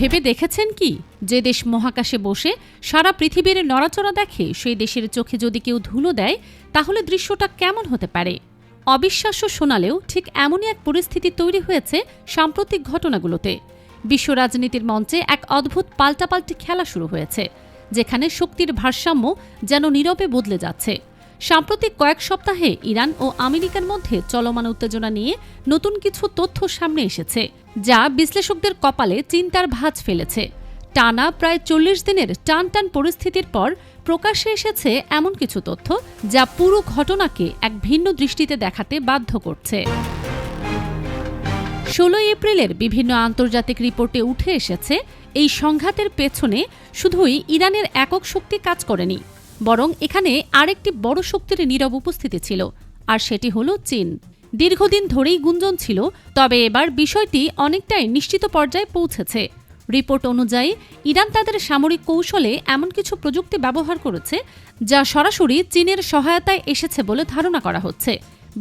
ভেবে দেখেছেন কি, যে দেশ মহাকাশে বসে সারা পৃথিবীর নড়াচড়া দেখে সেই দেশের চোখে যদি কেউ ধুলো দেয় তাহলে দৃশ্যটা কেমন হতে পারে? অবিশ্বাস্য শোনালেও ঠিক এমনই এক পরিস্থিতি তৈরি হয়েছে সাম্প্রতিক ঘটনাগুলোতে। বিশ্ব রাজনীতির মঞ্চে এক অদ্ভুত পাল্টাপাল্টি খেলা শুরু হয়েছে, যেখানে শক্তির ভারসাম্য যেন নীরবে বদলে যাচ্ছে। সাম্প্রতিক কয়েক সপ্তাহে ইরান ও আমেরিকার মধ্যে চলমান উত্তেজনা নিয়ে নতুন কিছু তথ্য সামনে এসেছে, যা বিশ্লেষকদের কপালে চিন্তার ভাঁজ ফেলেছে। টানা প্রায় 40 দিনের টানটান পরিস্থিতির পর প্রকাশ্যে এসেছে এমন কিছু তথ্য যা পুরো ঘটনাকে এক ভিন্ন দৃষ্টিতে দেখাতে বাধ্য করছে। 16 এপ্রিলের বিভিন্ন আন্তর্জাতিক রিপোর্টে উঠে এসেছে, এই সংঘাতের পেছনে শুধুই ইরানের একক শক্তি কাজ করেনি, বরং এখানে আরেকটি বড় শক্তির নীরব উপস্থিতি ছিল, আর সেটি হলো চীন। দীর্ঘদিন ধরেই গুঞ্জন ছিল, তবে এবার বিষয়টি অনেকটাই নিশ্চিত পর্যায়ে পৌঁছেছে। রিপোর্ট অনুযায়ী ইরান তাদের সামরিক কৌশলে এমন কিছু প্রযুক্তি ব্যবহার করেছে যা সরাসরি চীনের সহায়তায় এসেছে বলে ধারণা করা হচ্ছে।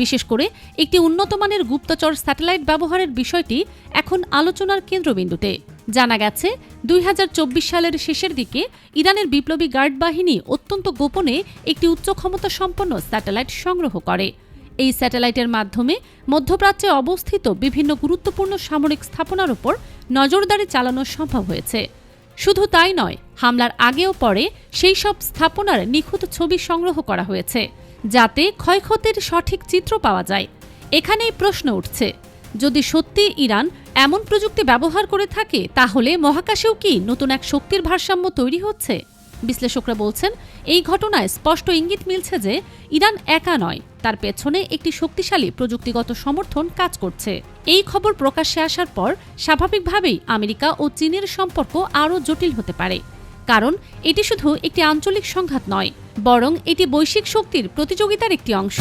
বিশেষ করে একটি উন্নতমানের গুপ্তচর স্যাটেলাইট ব্যবহারের বিষয়টি এখন আলোচনার কেন্দ্রবিন্দুতে। জানা গেছে 2024 সালের শেষের দিকে ইরানের বিপ্লবী গার্ড বাহিনী অত্যন্ত গোপনে একটি উচ্চ ক্ষমতা সম্পন্ন স্যাটেলাইট সংগ্রহ করে। এই স্যাটেলাইটের মাধ্যমে মধ্যপ্রাচ্যে অবস্থিত বিভিন্ন গুরুত্বপূর্ণ সামরিক স্থাপনার উপর নজরদারি চালানো সম্ভব হয়েছে। শুধু তাই নয়, হামলার আগেও পরে সেই সব স্থাপনার নিখুঁত ছবি সংগ্রহ করা হয়েছে, যাতে ক্ষয়ক্ষতির সঠিক চিত্র পাওয়া যায়। এখানেই প্রশ্ন উঠছে, যদি সত্যি ইরান এমন প্রযুক্তি ব্যবহার করে থাকে, তাহলে মহাকাশেও কি নতুন এক শক্তির ভারসাম্য তৈরি হচ্ছে? বিশ্লেষকরা বলছেন, এই ঘটনায় স্পষ্ট ইঙ্গিত মিলছে যে ইরান একা নয়, তার পেছনে একটি শক্তিশালী প্রযুক্তিগত সমর্থন কাজ করছে। এই খবর প্রকাশ্যে আসার পর স্বাভাবিকভাবেই আমেরিকা ও চীনের সম্পর্ক আরও জটিল হতে পারে, কারণ এটি শুধু একটি আঞ্চলিক সংঘাত নয়, বরং এটি বৈশ্বিক শক্তির প্রতিযোগিতার একটি অংশ।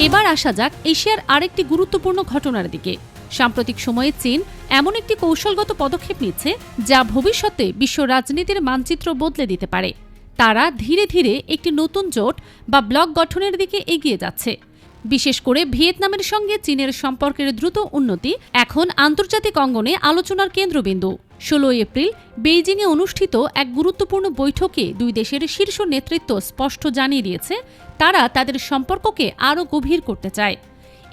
এবার আসা যাক এশিয়ার আরেকটি গুরুত্বপূর্ণ ঘটনার দিকে। সাম্প্রতিক সময়ে চীন এমন একটি কৌশলগত পদক্ষেপ নিচ্ছে যা ভবিষ্যতে বিশ্ব রাজনীতির মানচিত্র বদলে দিতে পারে। তারা ধীরে ধীরে একটি নতুন জোট বা ব্লক গঠনের দিকে এগিয়ে যাচ্ছে। বিশেষ করে ভিয়েতনামের সঙ্গে চীনের সম্পর্কের দ্রুত উন্নতি এখন আন্তর্জাতিক অঙ্গনে আলোচনার কেন্দ্রবিন্দু। 16 এপ্রিল বেইজিংয়ে অনুষ্ঠিত এক গুরুত্বপূর্ণ বৈঠকে দুই দেশের শীর্ষ নেতৃত্ব স্পষ্ট জানিয়ে দিয়েছে তারা তাদের সম্পর্ককে আরও গভীর করতে চায়।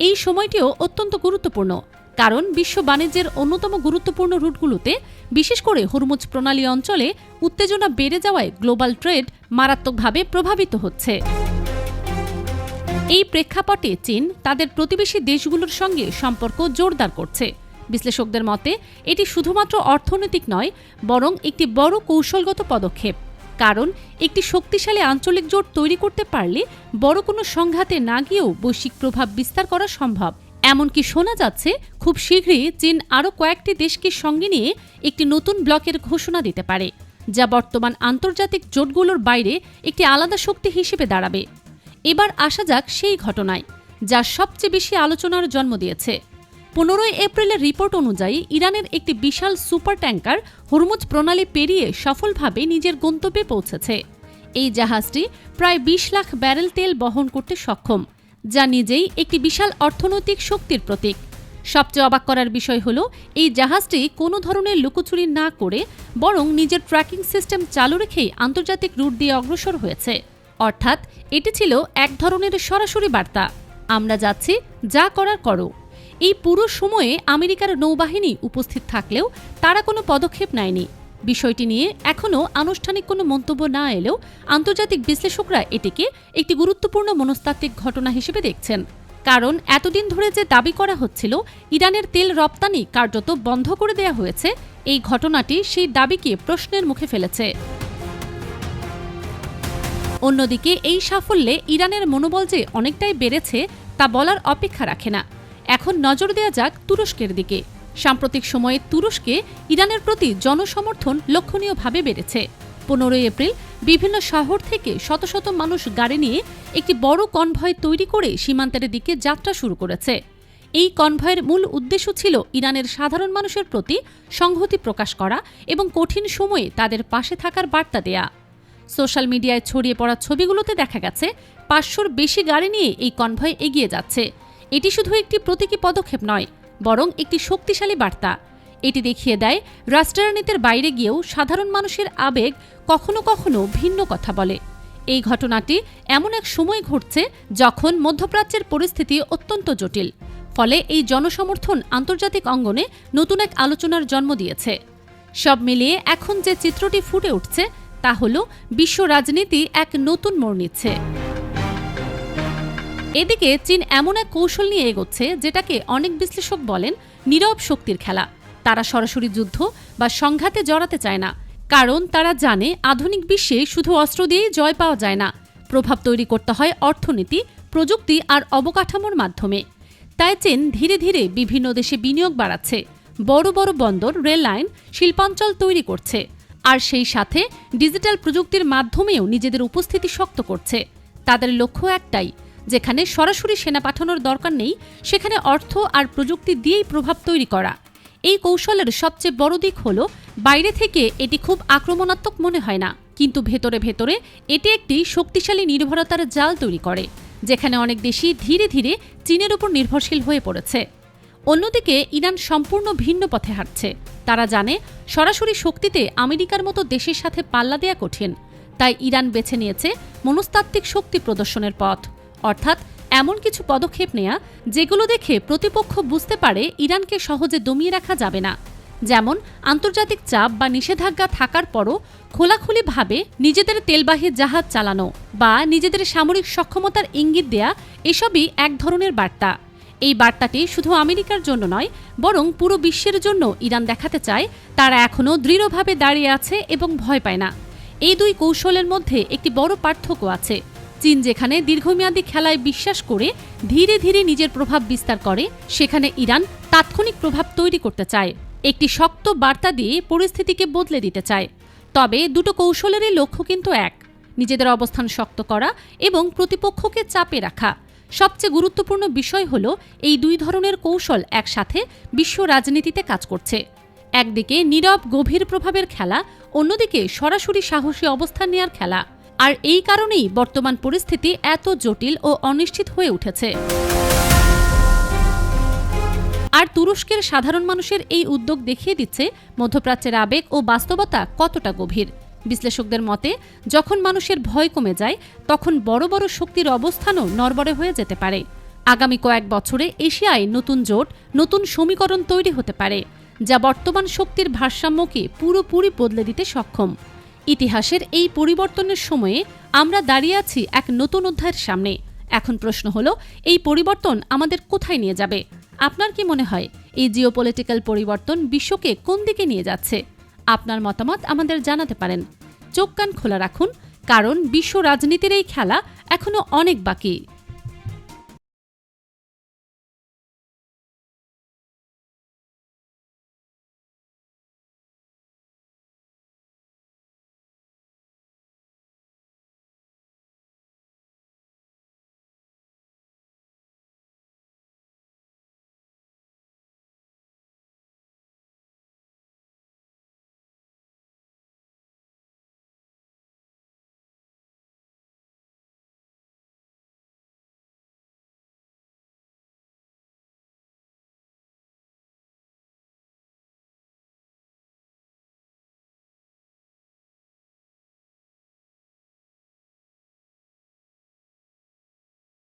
এই সময়টিও অত্যন্ত গুরুত্বপূর্ণ, কারণ বিশ্ব বাণিজ্যের অন্যতম গুরুত্বপূর্ণ রুটগুলোতে, বিশেষ করে হরমুজ প্রণালী অঞ্চলে উত্তেজনা বেড়ে যাওয়ায় গ্লোবাল ট্রেড মারাত্মকভাবে প্রভাবিত হচ্ছে। এই প্রেক্ষাপটে চীন তাদের প্রতিবেশী দেশগুলোর সঙ্গে সম্পর্ক জোরদার করছে। বিশ্লেষকদের মতে এটি শুধুমাত্র অর্থনৈতিক নয়, বরং একটি বড় কৌশলগত পদক্ষেপ, কারণ একটি শক্তিশালী আঞ্চলিক জোট তৈরি করতে পারলে বড় কোনো সংঘাতে না গিয়েও বৈশ্বিক প্রভাব বিস্তার করা সম্ভব। এমনকি শোনা যাচ্ছে খুব শীঘ্রই চীন আরও কয়েকটি দেশকে সঙ্গে নিয়ে একটি নতুন ব্লকের ঘোষণা দিতে পারে, যা বর্তমান আন্তর্জাতিক জোটগুলোর বাইরে একটি আলাদা শক্তি হিসেবে দাঁড়াবে। এবার আসা যাক সেই ঘটনায় যা সবচেয়ে বেশি আলোচনার জন্ম দিয়েছে। 15 এপ্রিলের রিপোর্ট অনুযায়ী ইরানের একটি বিশাল সুপার ট্যাঙ্কার হরমুজ প্রণালী পেরিয়ে সফলভাবে নিজের গন্তব্যে পৌঁছেছে। এই জাহাজটি প্রায় 20 লাখ ব্যারেল তেল বহন করতে সক্ষম, যা নিজেই একটি বিশাল অর্থনৈতিক শক্তির প্রতীক। সবচেয়ে অবাক করার বিষয় হল, এই জাহাজটি কোনো ধরনের লুকোচুরি না করে বরং নিজের ট্র্যাকিং সিস্টেম চালু রেখেই আন্তর্জাতিক রুট দিয়ে অগ্রসর হয়েছে। অর্থাৎ এটি ছিল এক ধরনের সরাসরি বার্তা, আমরা যাচ্ছি, যা করার করো। এই পুরো সময়ে আমেরিকার নৌবাহিনী উপস্থিত থাকলেও তারা কোনো পদক্ষেপ নেয়নি। বিষয়টি নিয়ে এখনও আনুষ্ঠানিক কোনো মন্তব্য না এলেও আন্তর্জাতিক বিশ্লেষকরা এটিকে একটি গুরুত্বপূর্ণ মনস্তাত্ত্বিক ঘটনা হিসেবে দেখছেন, কারণ এতদিন ধরে যে দাবি করা হচ্ছিল ইরানের তেল রপ্তানি কার্যত বন্ধ করে দেওয়া হয়েছে, এই ঘটনাটি সেই দাবিকে প্রশ্নের মুখে ফেলেছে। অন্যদিকে এই সাফল্যে ইরানের মনোবল যে অনেকটাই বেড়েছে তা বলার অপেক্ষা রাখে না। এখন নজর দেওয়া যাক তুরস্কের দিকে। সাম্প্রতিক সময়ে তুরস্কে ইরানের প্রতি জনসমর্থন লক্ষণীয়ভাবে বেড়েছে। 15 এপ্রিল বিভিন্ন শহর থেকে শত শত মানুষ গাড়ি নিয়ে একটি বড় কনভয় তৈরি করে সীমান্তের দিকে যাত্রা শুরু করেছে। এই কনভয়ের মূল উদ্দেশ্য ছিল ইরানের সাধারণ মানুষের প্রতি সংহতি প্রকাশ করা এবং কঠিন সময়ে তাদের পাশে থাকার বার্তা দেয়া। সোশ্যাল মিডিয়ায় ছড়িয়ে পড়া ছবিগুলোতে দেখা গেছে 500-র বেশি গাড়ি নিয়ে এই কনভয় এগিয়ে যাচ্ছে। এটি শুধু একটি প্রতীকী পদক্ষেপ নয়, বরং একটি শক্তিশালী বার্তা। এটি দেখিয়ে দেয় রাষ্ট্রনীতির বাইরে গিয়েও সাধারণ মানুষের আবেগ কখনো কখনো ভিন্ন কথা বলে। এই ঘটনাটি এমন এক সময় ঘটছে যখন মধ্যপ্রাচ্যের পরিস্থিতি অত্যন্ত জটিল, ফলে এই জনসমর্থন আন্তর্জাতিক অঙ্গনে নতুন এক আলোচনার জন্ম দিয়েছে। সব মিলিয়ে এখন যে চিত্রটি ফুটে উঠছে তা হল বিশ্ব রাজনীতি এক নতুন মোড় নিচ্ছে। এদিকে চীন এমন এক কৌশল নিয়ে এগোচ্ছে যেটাকে অনেক বিশ্লেষক বলেন নীরব শক্তির খেলা। তারা সরাসরি যুদ্ধ বা সংঘাতে জড়াতে চায় না, কারণ তারা জানে আধুনিক বিশ্বে শুধু অস্ত্র দিয়েই জয় পাওয়া যায় না, প্রভাব তৈরি করতে হয় অর্থনীতি, প্রযুক্তি আর অবকাঠামোর মাধ্যমে। তাই চীন ধীরে ধীরে বিভিন্ন দেশে বিনিয়োগ বাড়াচ্ছে, বড় বড় বন্দর, রেল লাইন, শিল্পাঞ্চল তৈরি করছে, আর সেই সাথে ডিজিটাল প্রযুক্তির মাধ্যমেও নিজেদের উপস্থিতি শক্ত করছে। তাদের লক্ষ্য একটাই, যেখানে সরাসরি সেনা পাঠানোর দরকার নেই সেখানে অর্থ আর প্রযুক্তি দিয়েই প্রভাব তৈরি করা। এই কৌশলের সবচেয়ে বড় দিক হল বাইরে থেকে এটি খুব আক্রমণাত্মক মনে হয় না, কিন্তু ভেতরে ভেতরে এটি একটি শক্তিশালী নির্ভরতার জাল তৈরি করে, যেখানে অনেক দেশই ধীরে ধীরে চীনের উপর নির্ভরশীল হয়ে পড়েছে। অন্যদিকে ইরান সম্পূর্ণ ভিন্ন পথে হাঁটছে। তারা জানে সরাসরি শক্তিতে আমেরিকার মতো দেশের সাথে পাল্লা দেয়া কঠিন, তাই ইরান বেছে নিয়েছে মনস্তাত্ত্বিক শক্তি প্রদর্শনের পথ, অর্থাৎ এমন কিছু পদক্ষেপ নেয়া যেগুলো দেখে প্রতিপক্ষ বুঝতে পারে ইরানকে সহজে দমিয়ে রাখা যাবে না। যেমন আন্তর্জাতিক চাপ বা নিষেধাজ্ঞা থাকার পরও খোলাখুলিভাবে নিজেদের তেলবাহী জাহাজ চালানো বা নিজেদের সামরিক সক্ষমতার ইঙ্গিত দেয়া, এসবই এক ধরনের বার্তা। এই বার্তাটি শুধু আমেরিকার জন্য নয়, বরং পুরো বিশ্বের জন্য ইরান দেখাতে চায় তারা এখনও দৃঢ়ভাবে দাঁড়িয়ে আছে এবং ভয় পায় না। এই দুই কৌশলের মধ্যে একটি বড় পার্থক্য আছে। চীন যেখানে দীর্ঘমেয়াদী খেলায় বিশ্বাস করে ধীরে ধীরে নিজের প্রভাব বিস্তার করে, সেখানে ইরান তাৎক্ষণিক প্রভাব তৈরি করতে চায়, একটি শক্ত বার্তা দিয়ে পরিস্থিতিকে বদলে দিতে চায়। তবে দুটো কৌশলেরই লক্ষ্য কিন্তু এক, নিজেদের অবস্থান শক্ত করা এবং প্রতিপক্ষকে চাপে রাখা। সবচেয়ে গুরুত্বপূর্ণ বিষয় হল এই দুই ধরনের কৌশল একসাথে বিশ্ব রাজনীতিতে কাজ করছে। একদিকে নীরব গভীর প্রভাবের খেলা, অন্যদিকে সরাসরি সাহসী অবস্থান নেওয়ার খেলা। আর এই কারণেই বর্তমান পরিস্থিতি এত জটিল ও অনিশ্চিত হয়ে উঠেছে। আর তুরস্কের সাধারণ মানুষের এই উদ্যোগ দেখিয়ে দিচ্ছে মধ্যপ্রাচ্যের আবেগ ও বাস্তবতা কতটা গভীর। বিশ্লেষকদের মতে, যখন মানুষের ভয় কমে যায় তখন বড় বড় শক্তির অবস্থানও নড়বড়ে হয়ে যেতে পারে। আগামী কয়েক বছরে এশিয়ায় নতুন জোট, নতুন সমীকরণ তৈরি হতে পারে, যা বর্তমান শক্তির ভারসাম্যকে পুরোপুরি বদলে দিতে সক্ষম। ইতিহাসের এই পরিবর্তনের সময়ে আমরা দাঁড়িয়ে আছি এক নতুন অধ্যায়ের সামনে। এখন প্রশ্ন হলো, এই পরিবর্তন আমাদের কোথায় নিয়ে যাবে? আপনার কি মনে হয় এই জিওপলিটিক্যাল পরিবর্তন বিশ্বকে কোন দিকে নিয়ে যাচ্ছে? আপনার মতামত আমাদের জানাতে পারেন। চোখ কান খোলা রাখুন, কারণ বিশ্ব রাজনীতির এই খেলা এখনো অনেক বাকি।